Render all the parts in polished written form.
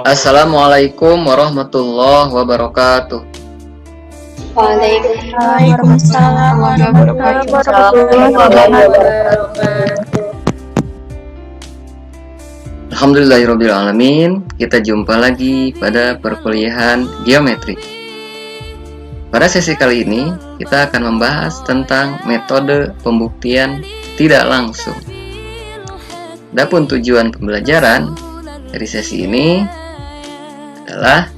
Assalamualaikum warahmatullahi wabarakatuh. Waalaikumsalam warahmatullahi wabarakatuh. Alhamdulillahirabbil alamin. Kita jumpa lagi pada perkuliahan geometri. Pada sesi kali ini kita akan membahas tentang metode pembuktian tidak langsung. Adapun tujuan pembelajaran dari sesi ini adalah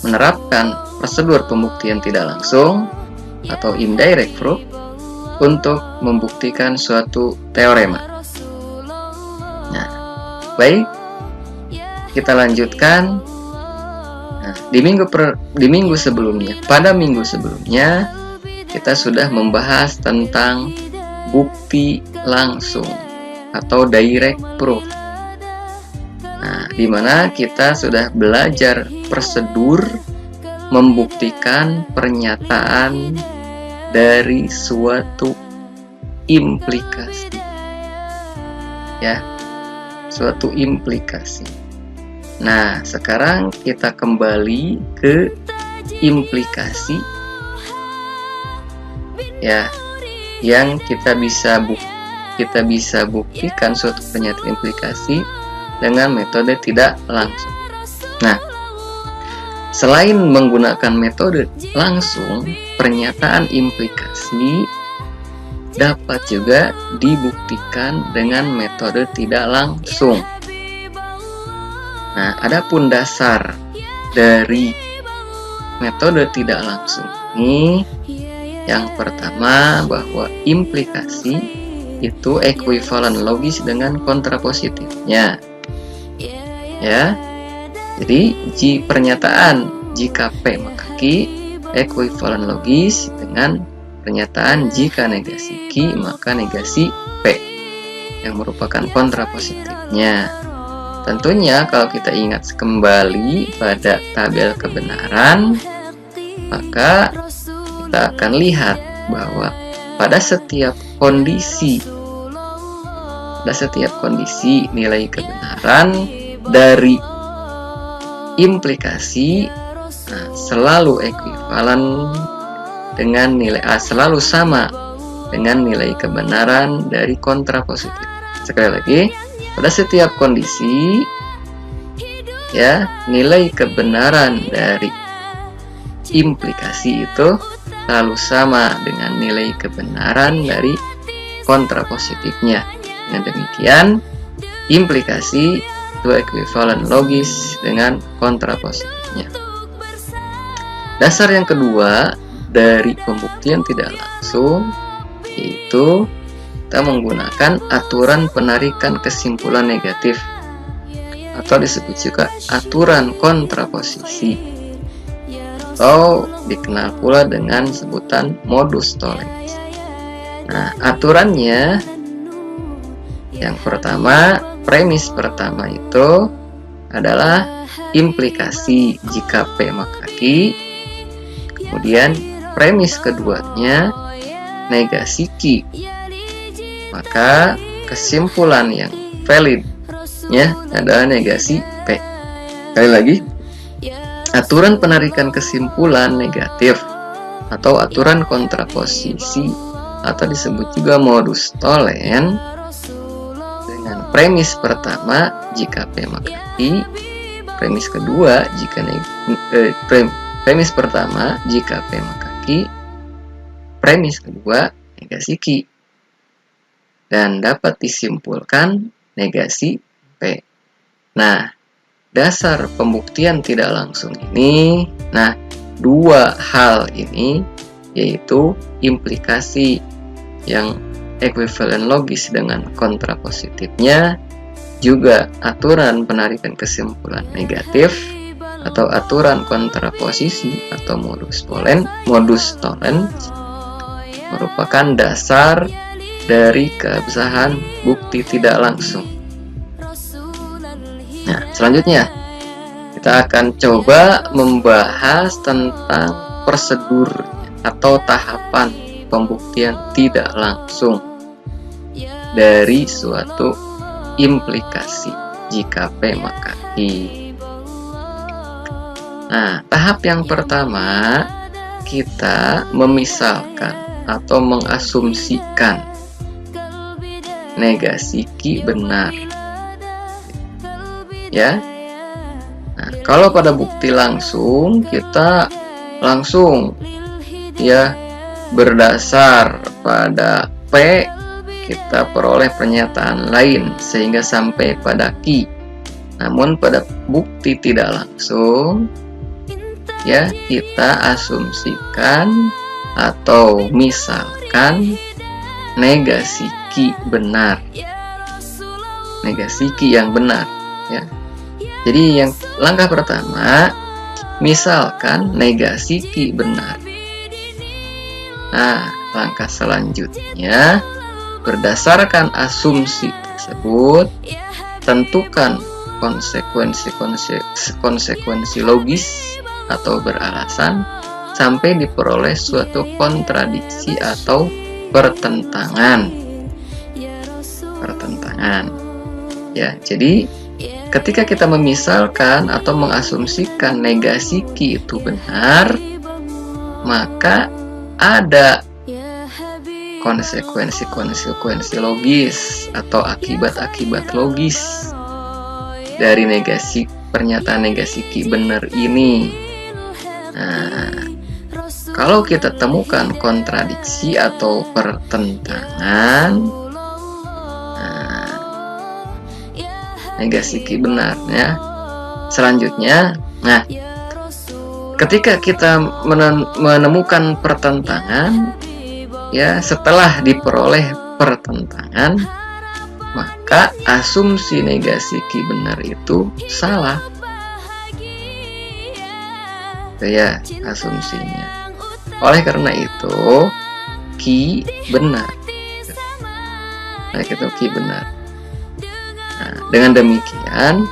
menerapkan prosedur pembuktian tidak langsung atau indirect proof untuk membuktikan suatu teorema. Nah, baik, kita lanjutkan. Nah, pada minggu sebelumnya kita sudah membahas tentang bukti langsung atau direct proof. Nah, di mana kita sudah belajar prosedur membuktikan pernyataan dari suatu implikasi. Ya, suatu implikasi. Nah, sekarang kita kembali ke implikasi ya, yang kita bisa buktikan suatu pernyataan implikasi dengan metode tidak langsung. Nah, selain menggunakan metode langsung, pernyataan implikasi dapat juga dibuktikan dengan metode tidak langsung. Nah, adapun dasar dari metode tidak langsung ini, yang pertama bahwa implikasi itu ekuivalen logis dengan kontrapositifnya. Ya, jadi pernyataan jika P maka Q ekuivalen logis dengan pernyataan jika negasi Q maka negasi P yang merupakan kontrapositifnya. Tentunya kalau kita ingat kembali pada tabel kebenaran, maka kita akan lihat bahwa pada setiap kondisi nilai kebenaran dari implikasi selalu ekuivalen dengan nilai selalu sama dengan nilai kebenaran dari kontrapositif. Sekali lagi, pada setiap kondisi ya, nilai kebenaran dari implikasi itu selalu sama dengan nilai kebenaran dari kontrapositifnya. Dengan demikian, implikasi itu ekuivalen logis dengan kontrapositifnya. Dasar yang kedua dari pembuktian tidak langsung yaitu kita menggunakan aturan penarikan kesimpulan negatif atau disebut juga aturan kontraposisi atau dikenal pula dengan sebutan modus tollens. Nah, aturannya yang pertama, premis pertama itu adalah implikasi jika P maka Q. Kemudian premis keduanya negasi Q. Maka kesimpulan yang validnya adalah negasi P. Sekali lagi, aturan penarikan kesimpulan negatif atau aturan kontraposisi atau disebut juga modus tollens dengan premis pertama jika P maka Q, premis kedua premis pertama jika P maka Q, premis kedua negasi Q, dan dapat disimpulkan negasi P. Nah, dasar pembuktian tidak langsung ini, nah, dua hal ini yaitu implikasi yang ekuivalen logis dengan kontrapositifnya, juga aturan penarikan kesimpulan negatif atau aturan kontraposisi atau modus tollens merupakan dasar dari keabsahan bukti tidak langsung. Nah, selanjutnya kita akan coba membahas tentang prosedur atau tahapan pembuktian tidak langsung dari suatu implikasi jika P maka I. Nah, tahap yang pertama kita memisalkan atau mengasumsikan negasi Ki benar. Ya. Nah, kalau pada bukti langsung kita langsung ya berdasar pada P kita peroleh pernyataan lain sehingga sampai pada Ki. Namun pada bukti tidak langsung ya kita asumsikan atau misalkan negasi Ki benar. Negasi Ki yang benar ya. Jadi yang langkah pertama misalkan negasi Ki benar. Nah, langkah selanjutnya berdasarkan asumsi tersebut tentukan konsekuensi logis atau beralasan sampai diperoleh suatu kontradiksi atau pertentangan. Ya, jadi ketika kita memisalkan atau mengasumsikan negasi Ki itu benar, maka ada konsekuensi logis atau akibat-akibat logis dari pernyataan negasi Ki benar ini. Nah, kalau kita temukan kontradiksi atau pertentangan, negasi Ki benar ya. Selanjutnya, nah, ketika kita menemukan pertentangan, ya setelah diperoleh pertentangan, maka asumsi negasi Ki benar itu salah. Ya, asumsinya. Oleh karena itu, Ki benar. Nah, itu Ki benar. Nah, dengan demikian,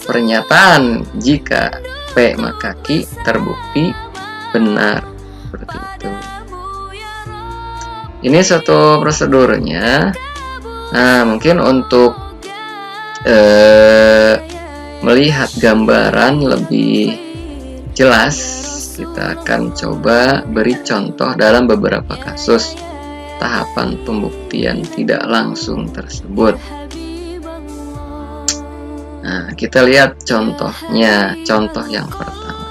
pernyataan jika P maka Ki terbukti benar. Seperti itu. Ini satu prosedurnya. Nah, mungkin untuk melihat gambaran lebih jelas, kita akan coba beri contoh dalam beberapa kasus tahapan pembuktian tidak langsung tersebut. Nah, kita lihat contohnya, contoh yang pertama.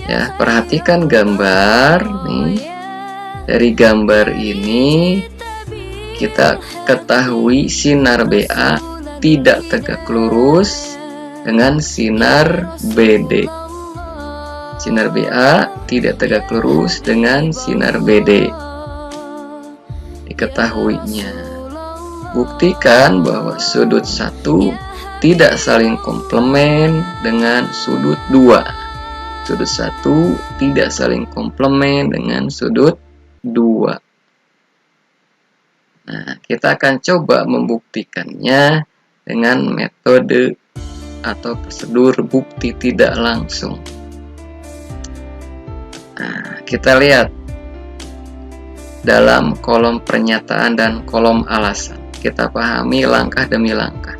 Ya, perhatikan gambar nih. Dari gambar ini kita ketahui sinar BA tidak tegak lurus dengan sinar BD. Sinar BA tidak tegak lurus dengan sinar BD. Diketahuinya. Buktikan bahwa sudut 1 tidak saling komplement dengan sudut 2. Sudut 1 tidak saling komplement dengan sudut 2. Nah, kita akan coba membuktikannya dengan metode atau prosedur bukti tidak langsung. Nah, kita lihat dalam kolom pernyataan dan kolom alasan. Kita pahami langkah demi langkah.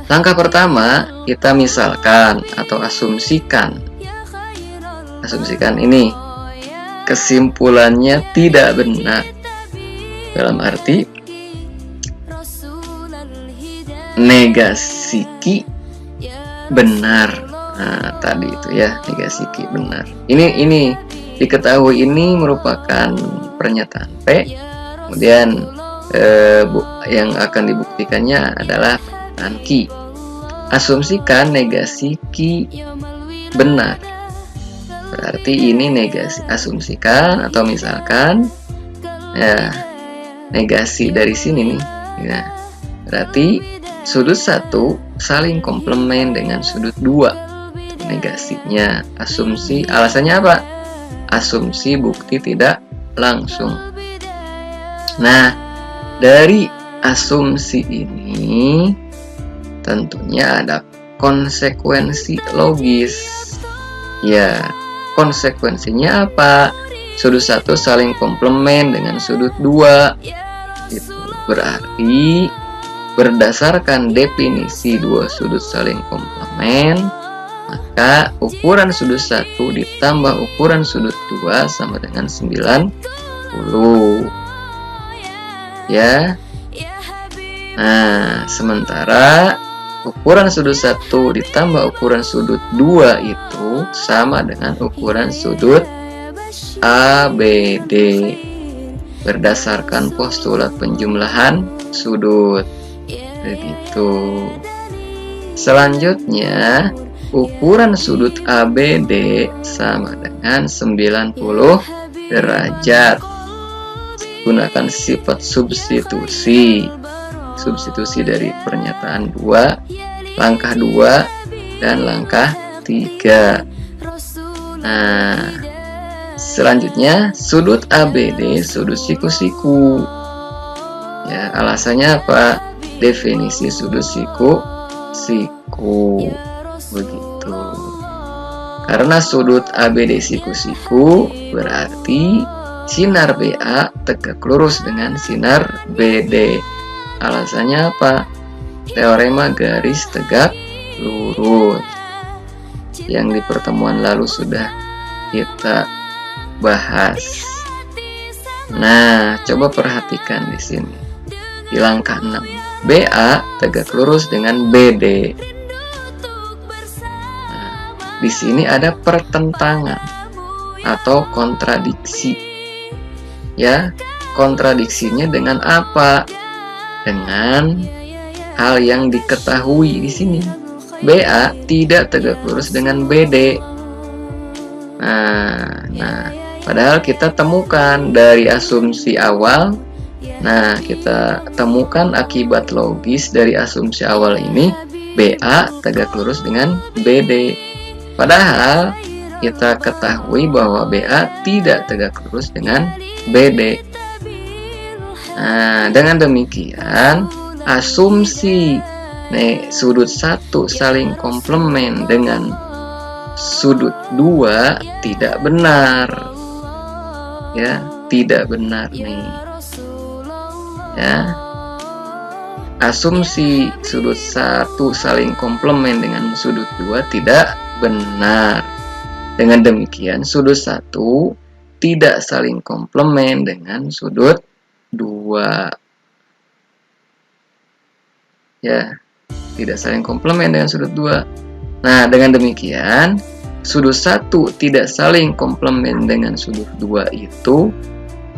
Langkah pertama, kita misalkan atau asumsikan. Asumsikan ini kesimpulannya tidak benar. Dalam arti negasi Ki benar. Nah, tadi itu ya, negasi Ki benar. Ini diketahui ini merupakan pernyataan P. Kemudian yang akan dibuktikannya adalah pernyataan Ki. Asumsikan negasi Ki benar. Berarti ini negasi. Asumsikan atau misalkan ya, negasi dari sini nih ya. Berarti sudut 1 saling komplement dengan sudut 2. Negasinya, asumsi, alasannya apa? Asumsi bukti tidak langsung. Nah, dari asumsi ini tentunya ada konsekuensi logis. Ya, konsekuensinya apa? Sudut 1 saling komplement dengan sudut 2. Itu berarti berdasarkan definisi dua sudut saling komplement, maka ukuran sudut 1 ditambah ukuran sudut 2 sama dengan 90. Ya. Nah, sementara ukuran sudut 1 ditambah ukuran sudut 2 itu sama dengan ukuran sudut ABD berdasarkan postulat penjumlahan sudut. Begitu. Selanjutnya, ukuran sudut ABD sama dengan 90 derajat. Gunakan sifat substitusi dari pernyataan 2, langkah 2 dan langkah 3. Nah, selanjutnya sudut ABD sudut siku-siku. Ya, alasannya apa? Definisi sudut siku begitu. Karena sudut ABD siku-siku berarti sinar BA tegak lurus dengan sinar BD. Alasannya apa? Teorema garis tegak lurus yang di pertemuan lalu sudah kita bahas. Nah, coba perhatikan di sini. Di langkah 6, BA tegak lurus dengan BD. Nah, di sini ada pertentangan atau kontradiksi. Ya, kontradiksinya dengan apa? Dengan hal yang diketahui di sini. BA tidak tegak lurus dengan BD. Nah, padahal kita temukan dari asumsi awal. Nah, kita temukan akibat logis dari asumsi awal ini, BA tegak lurus dengan BD. Padahal kita ketahui bahwa BA tidak tegak lurus dengan BD. Nah, dengan demikian asumsi sudut 1 saling komplement dengan sudut 2 tidak benar. Ya, tidak benar nih. Ya. Asumsi sudut 1 saling komplement dengan sudut 2 tidak benar. Dengan demikian sudut 1 tidak saling komplement dengan sudut 2. Ya, tidak saling komplement dengan sudut 2. Nah, dengan demikian sudut 1 tidak saling komplement dengan sudut 2 itu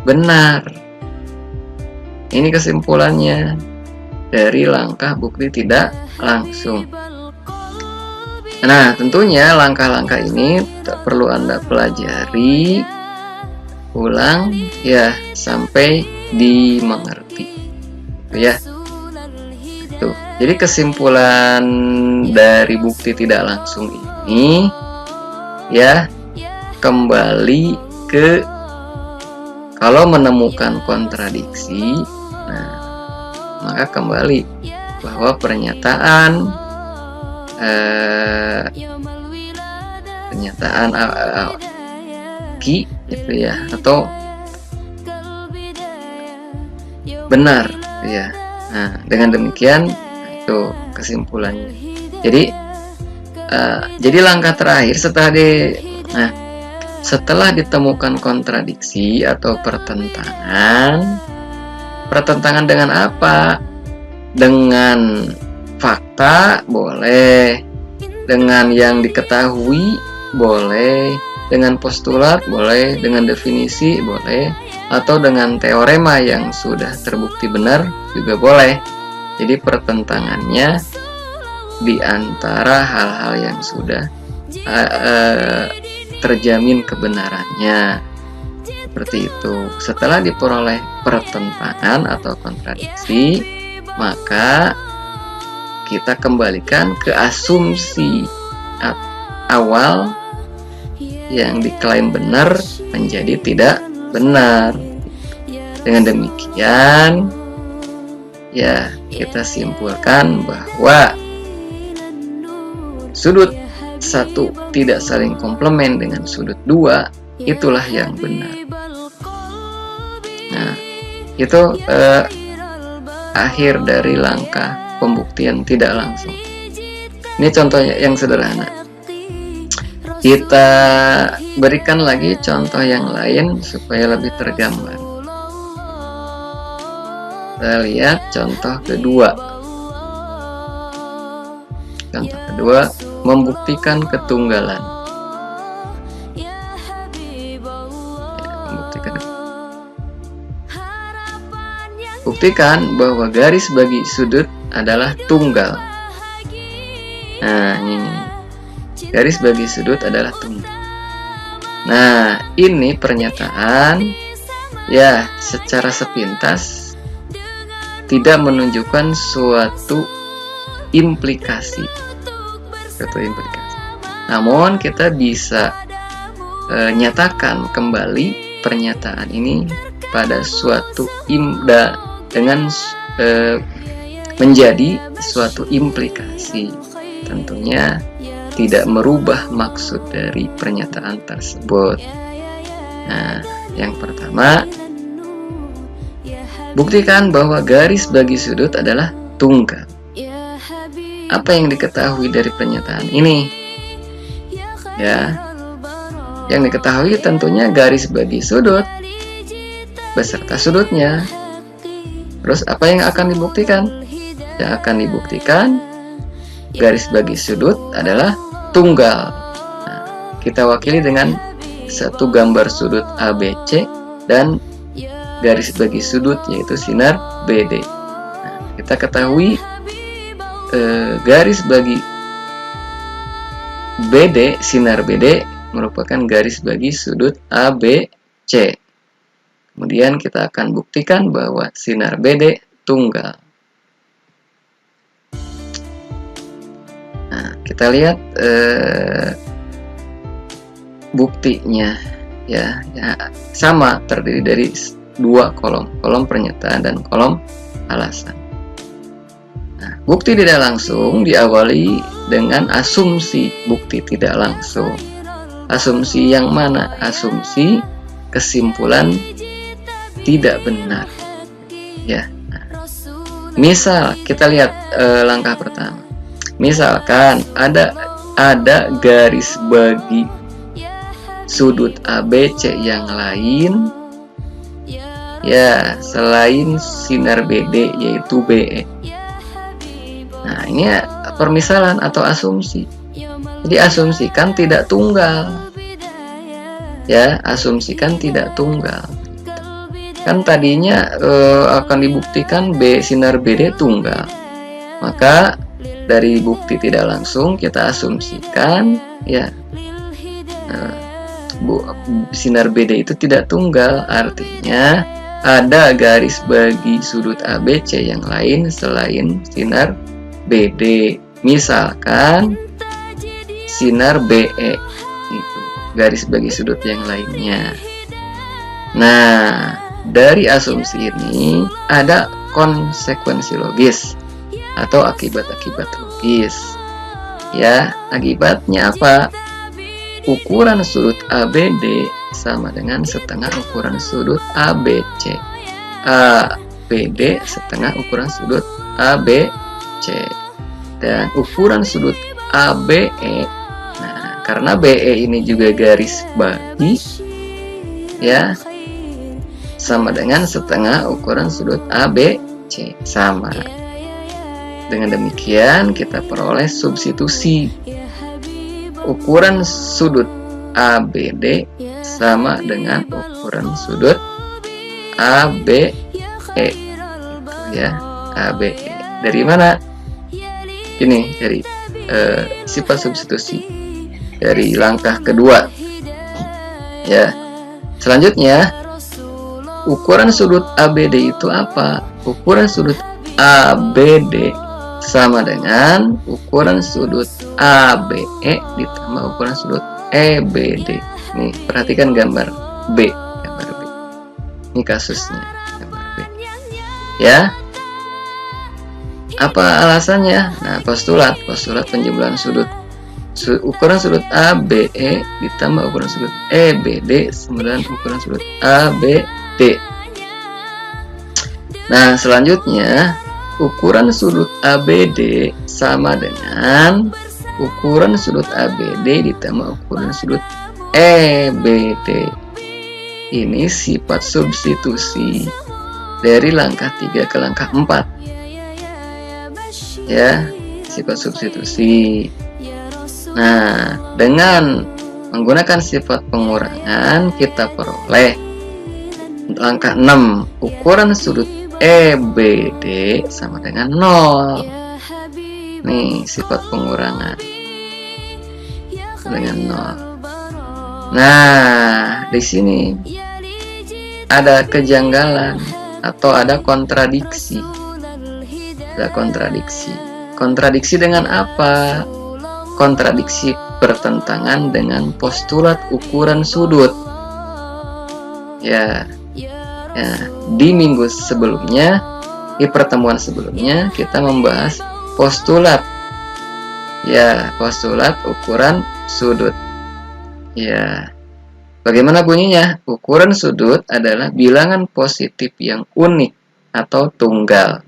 benar. Ini kesimpulannya dari langkah bukti tidak langsung. Nah, tentunya langkah-langkah ini tak perlu Anda pelajari ulang ya sampai dimengerti. Ya. Tuh. Jadi kesimpulan dari bukti tidak langsung ini ya kembali ke kalau menemukan kontradiksi, nah maka kembali bahwa pernyataan ki itu ya atau benar ya. Nah, dengan demikian itu kesimpulannya. Jadi langkah terakhir setelah ditemukan kontradiksi atau pertentangan dengan apa? Dengan fakta boleh, dengan yang diketahui boleh, dengan postulat boleh, dengan definisi boleh, atau dengan teorema yang sudah terbukti benar juga boleh. Jadi pertentangannya di antara hal-hal yang sudah terjamin kebenarannya. Seperti itu. Setelah diperoleh pertentangan atau kontradiksi, maka kita kembalikan ke asumsi awal yang diklaim benar menjadi tidak benar. Dengan demikian, ya kita simpulkan bahwa sudut 1 tidak saling komplement dengan sudut 2, itulah yang benar. Nah, itu akhir dari langkah pembuktian tidak langsung. Ini contohnya yang sederhana. Kita berikan lagi contoh yang lain supaya lebih tergambar. Kita lihat contoh kedua. Contoh kedua, membuktikan ketunggalan. Buktikan bahwa garis bagi sudut adalah tunggal. Nah, ini garis bagi sudut adalah tunggal. Nah, ini pernyataan ya secara sepintas tidak menunjukkan suatu implikasi. Namun kita bisa nyatakan kembali pernyataan ini pada suatu dengan menjadi suatu implikasi. Tentunya tidak merubah maksud dari pernyataan tersebut. Nah, yang pertama, buktikan bahwa garis bagi sudut adalah tunggal. Apa yang diketahui dari pernyataan ini? Ya, yang diketahui tentunya garis bagi sudut beserta sudutnya. Terus apa yang akan dibuktikan? Yang akan dibuktikan garis bagi sudut adalah tunggal. Nah, kita wakili dengan satu gambar sudut ABC dan garis bagi sudut yaitu sinar BD. Nah, kita ketahui garis bagi BD, sinar BD merupakan garis bagi sudut ABC. Kemudian kita akan buktikan bahwa sinar BD tunggal. Nah, kita lihat buktinya ya sama, terdiri dari dua kolom pernyataan dan kolom alasan. Nah, bukti tidak langsung diawali dengan asumsi bukti tidak langsung. Asumsi yang mana? Asumsi kesimpulan tidak benar. Ya. Nah, misal kita lihat langkah pertama. Misalkan ada garis bagi sudut ABC yang lain ya selain sinar BD yaitu BE. Nah, ini permisalan atau asumsi. Jadi asumsikan tidak tunggal. Ya, asumsikan tidak tunggal. Kan tadinya akan dibuktikan sinar BD tunggal. Maka dari bukti tidak langsung kita asumsikan ya sinar BD itu tidak tunggal, artinya ada garis bagi sudut ABC yang lain selain sinar BD. Misalkan sinar BE itu garis bagi sudut yang lainnya. Nah, dari asumsi ini ada konsekuensi logis atau akibat-akibat logis. Ya, akibatnya apa? Ukuran sudut ABD sama dengan setengah ukuran sudut ABC. ABD setengah ukuran sudut ABC. Dan ukuran sudut ABE, nah, karena BE ini juga garis bagi, ya, sama dengan setengah ukuran sudut ABC, sama. Dengan demikian kita peroleh substitusi. Ukuran sudut ABD sama dengan ukuran sudut ABE, ya, ABE. Dari mana? Ini dari sifat substitusi dari langkah kedua. Ya, selanjutnya ukuran sudut ABD itu apa? Ukuran sudut ABD sama dengan ukuran sudut ABE ditambah ukuran sudut EBD. Nih, perhatikan gambar B, gambar B. Ini kasusnya, gambar B. Ya. Apa alasannya? Nah, postulat penjumlahan sudut. Ukuran sudut ABE ditambah ukuran sudut EBD sama dengan ukuran sudut ABD. Nah, selanjutnya ukuran sudut ABD sama dengan ukuran sudut ABD ditambah ukuran sudut EBD. Ini sifat substitusi dari langkah 3 ke langkah 4. Ya, sifat substitusi. Nah, dengan menggunakan sifat pengurangan kita peroleh langkah 6, ukuran sudut EBD sama dengan 0. Nih, sifat pengurangan dengan 0. Nah, di sini ada kejanggalan atau ada kontradiksi. Ada kontradiksi. Kontradiksi dengan apa? Kontradiksi bertentangan dengan postulat ukuran sudut. Ya, di minggu sebelumnya, di pertemuan sebelumnya kita membahas postulat. Ya, postulat ukuran sudut. Ya, bagaimana bunyinya? Ukuran sudut adalah bilangan positif yang unik atau tunggal.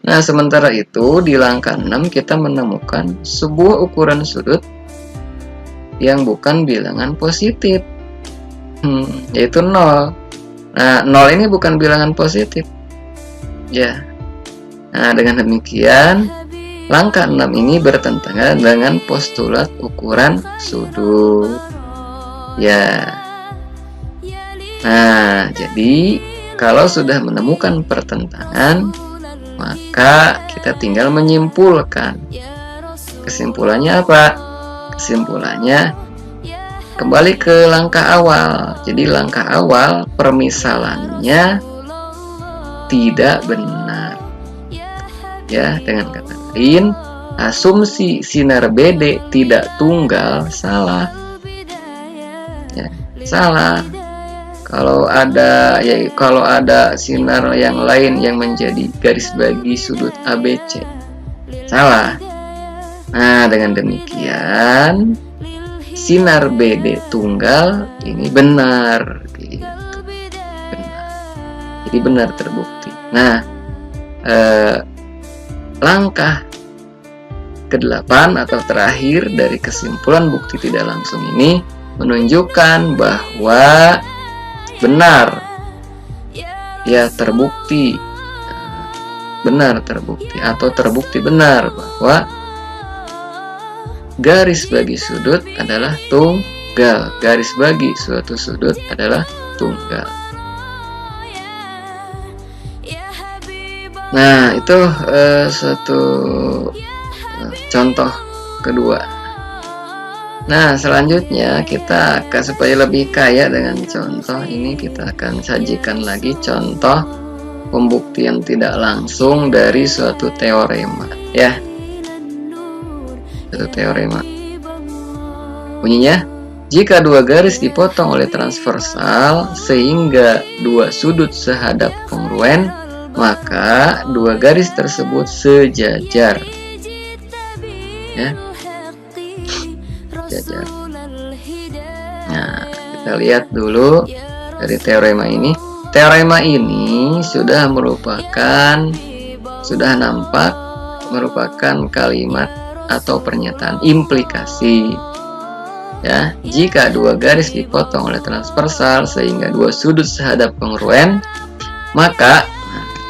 Nah, sementara itu di langkah 6 kita menemukan sebuah ukuran sudut yang bukan bilangan positif, yaitu 0. Nah, 0 ini bukan bilangan positif. Ya. Nah, dengan demikian langkah 6 ini bertentangan dengan postulat ukuran sudut. Ya. Nah, jadi kalau sudah menemukan pertentangan, maka kita tinggal menyimpulkan. Kesimpulannya apa? Kesimpulannya kembali ke langkah awal. Jadi langkah awal permisalannya tidak benar. Ya, dengan kata lain, asumsi sinar BD tidak tunggal salah. Ya, salah. Kalau ada sinar yang lain yang menjadi garis bagi sudut ABC, salah. Nah, dengan demikian sinar BD tunggal ini benar, gitu. Benar. Jadi benar terbukti. Nah, langkah ke-8 atau terakhir dari kesimpulan bukti tidak langsung ini menunjukkan bahwa benar, ya terbukti benar terbukti atau terbukti benar bahwa garis bagi sudut adalah tunggal. Garis bagi suatu sudut adalah tunggal. Nah, itu suatu contoh kedua. Nah, selanjutnya kita akan, supaya lebih kaya dengan contoh ini, kita akan sajikan lagi contoh pembuktian tidak langsung dari suatu teorema, ya. Suatu teorema. Bunyinya, jika dua garis dipotong oleh transversal sehingga dua sudut sehadap kongruen, maka dua garis tersebut sejajar. Ya. Sejajar. Nah, kita lihat dulu dari teorema ini. Teorema ini sudah nampak merupakan kalimat atau pernyataan implikasi. Ya, jika dua garis dipotong oleh transversal sehingga dua sudut sehadap kongruen, maka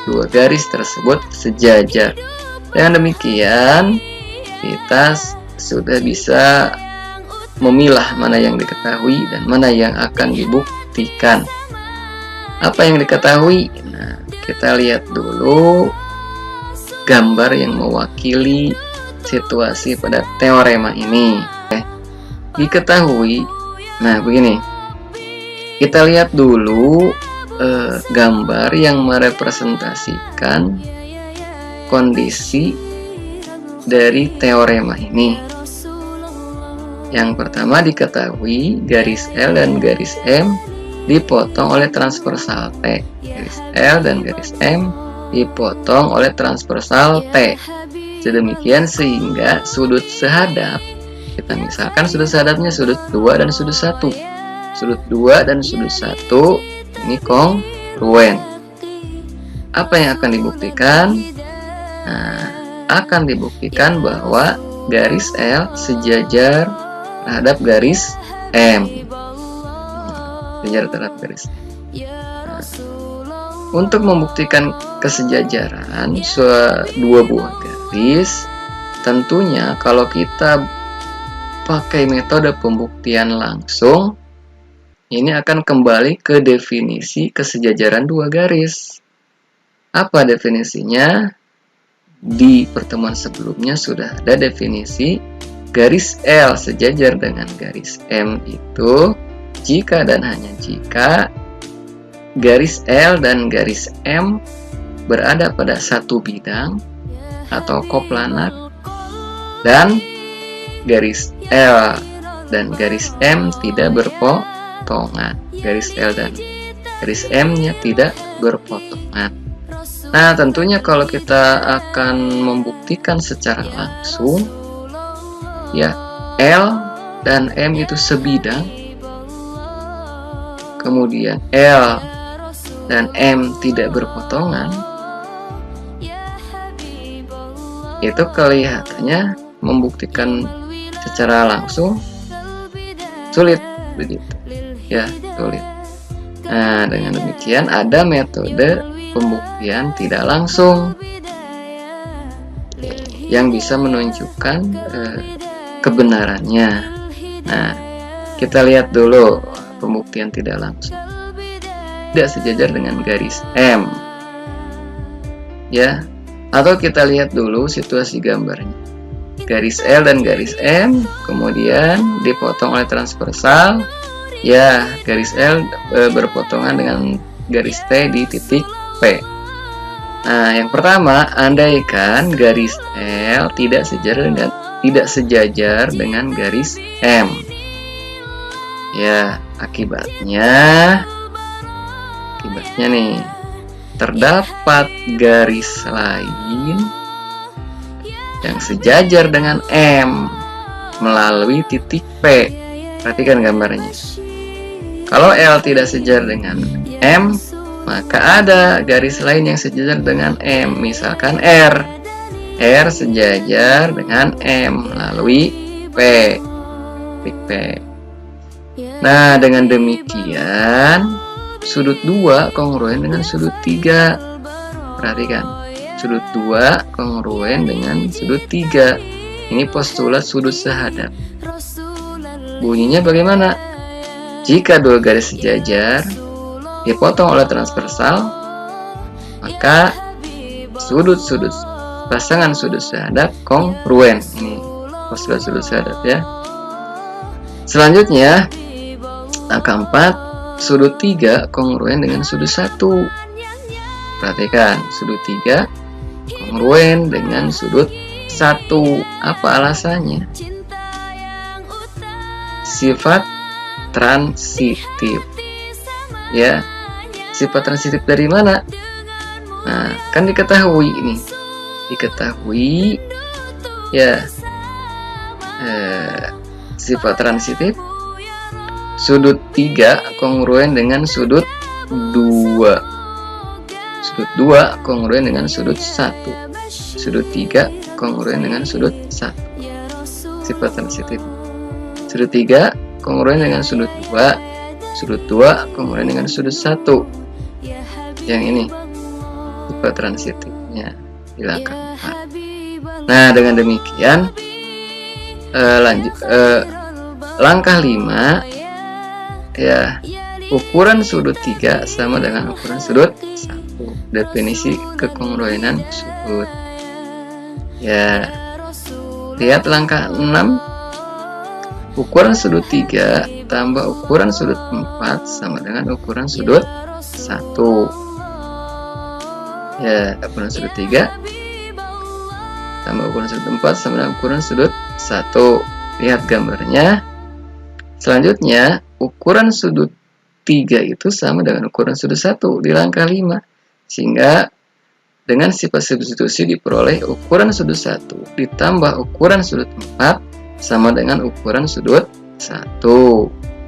dua garis tersebut sejajar. Dengan demikian, kita sudah bisa memilah mana yang diketahui dan mana yang akan dibuktikan. Apa yang diketahui? Nah, kita lihat dulu gambar yang mewakili situasi pada teorema ini. Diketahui. Nah, begini. Kita lihat dulu gambar yang merepresentasikan kondisi dari teorema ini. Yang pertama diketahui garis L dan garis M dipotong oleh transversal T. Garis L dan garis M dipotong oleh transversal T. Sedemikian sehingga sudut sehadap, kita misalkan sudut sehadapnya sudut 2 dan sudut 1. Sudut 2 dan sudut 1 ini kongruen. Apa yang akan dibuktikan? Nah, akan dibuktikan bahwa garis L sejajar terhadap garis M. Sejajar terhadap garis M. Nah, untuk membuktikan kesejajaran dua buah garis, tentunya kalau kita pakai metode pembuktian langsung, ini akan kembali ke definisi kesejajaran dua garis. Apa definisinya? Di pertemuan sebelumnya sudah ada definisi garis L sejajar dengan garis M itu jika dan hanya jika garis L dan garis M berada pada satu bidang atau koplanar dan garis L dan garis M tidak berpotongan. Garis L dan garis M-nya tidak berpotongan. Nah, tentunya kalau kita akan membuktikan secara langsung, ya, L dan M itu sebidang, kemudian L dan M tidak berpotongan, itu kelihatannya membuktikan secara langsung sulit, begitu, ya, sulit. Nah, dengan demikian ada metode pembuktian tidak langsung yang bisa menunjukkan kebenarannya. Nah, kita lihat dulu pembuktian tidak langsung. Tidak sejajar dengan garis M, ya. Atau kita lihat dulu situasi gambarnya. Garis L dan garis M kemudian dipotong oleh transversal. Ya, garis L berpotongan dengan garis T di titik P. Nah, yang pertama, andaikan garis L tidak sejajar dengan garis M. Ya, akibatnya nih, terdapat garis lain yang sejajar dengan M melalui titik P. Perhatikan gambarnya. Kalau L tidak sejajar dengan M, maka ada garis lain yang sejajar dengan M, misalkan R. R sejajar dengan M melalui P. Titik P. Nah, dengan demikian sudut 2 kongruen dengan sudut 3. Perhatikan, sudut 2 kongruen dengan sudut 3. Ini postulat sudut sehadap. Bunyinya bagaimana? Jika dua garis sejajar dipotong oleh transversal, maka pasangan sudut sehadap kongruen. Ini postulat sudut sehadap, ya. Selanjutnya, angka 4, sudut 3 kongruen dengan sudut 1. Perhatikan, sudut 3 kongruen dengan sudut 1. Apa alasannya? Sifat transitif. Ya, sifat transitif dari mana? Nah, kan diketahui ini, ya, sifat transitif sudut 3 kongruen dengan sudut 2. Sudut 2 kongruen dengan sudut 1. Sudut 3 kongruen dengan sudut 1. Sifat transitif. Sudut 3 kongruen dengan sudut 2. Sudut 2 kongruen dengan sudut 1. Yang ini sifat transitifnya di langkah 4. Nah, dengan demikian lanjut langkah 5, ya, ukuran sudut 3 sama dengan ukuran sudut 1. Definisi kekongruenan sudut. Ya, lihat langkah 6. Ukuran sudut 3 tambah ukuran sudut 4 sama dengan ukuran sudut 1. Ya, ukuran sudut 3 tambah ukuran sudut 4 sama dengan ukuran sudut 1. Lihat gambarnya. Selanjutnya, ukuran sudut 3 itu sama dengan ukuran sudut 1 di langkah 5. Sehingga dengan sifat substitusi diperoleh ukuran sudut 1 ditambah ukuran sudut 4 sama dengan ukuran sudut 1.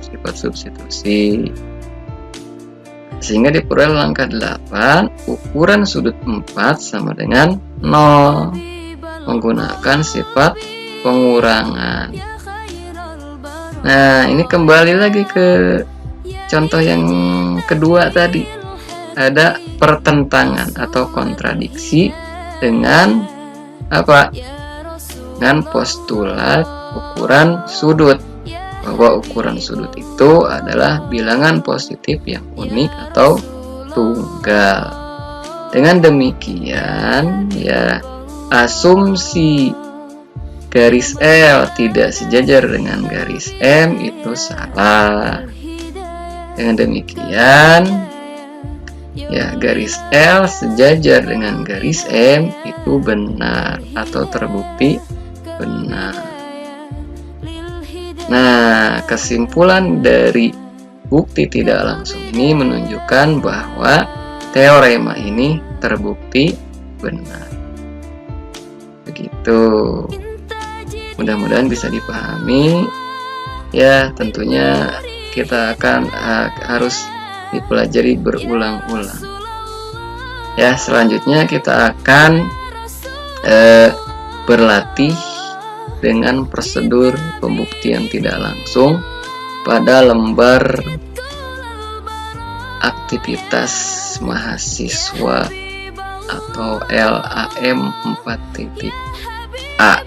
Sifat substitusi. Sehingga diperoleh langkah 8, ukuran sudut 4 sama dengan 0. Menggunakan sifat pengurangan. Nah, ini kembali lagi ke contoh yang kedua tadi. Ada pertentangan atau kontradiksi dengan apa? Dengan postulat ukuran sudut, bahwa ukuran sudut itu adalah bilangan positif yang unik atau tunggal. Dengan demikian, ya, asumsi garis L tidak sejajar dengan garis M itu salah. Dengan demikian, ya, garis L sejajar dengan garis M itu benar atau terbukti benar. Nah, kesimpulan dari bukti tidak langsung ini menunjukkan bahwa teorema ini terbukti benar. Begitu. Mudah-mudahan bisa dipahami. Ya, tentunya kita akan harus dipelajari berulang-ulang. Ya, selanjutnya kita akan berlatih dengan prosedur pembuktian tidak langsung pada lembar aktivitas mahasiswa atau LAM 4.A.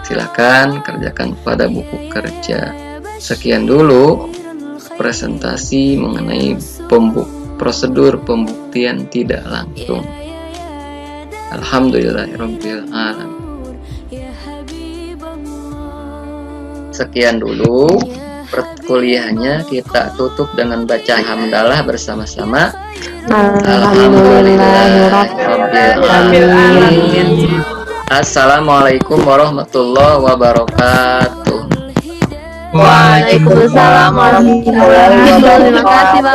Silakan kerjakan pada buku kerja. Sekian dulu presentasi mengenai prosedur pembuktian tidak langsung. Alhamdulillahirabbil alamin. Sekian dulu perkuliahannya, kita tutup dengan baca hamdalah bersama-sama. Alhamdulillahirabbil alamin. Assalamualaikum warahmatullahi wabarakatuh. Waalaikumsalam warahmatullahi wabarakatuh. Terima kasih, Bapak.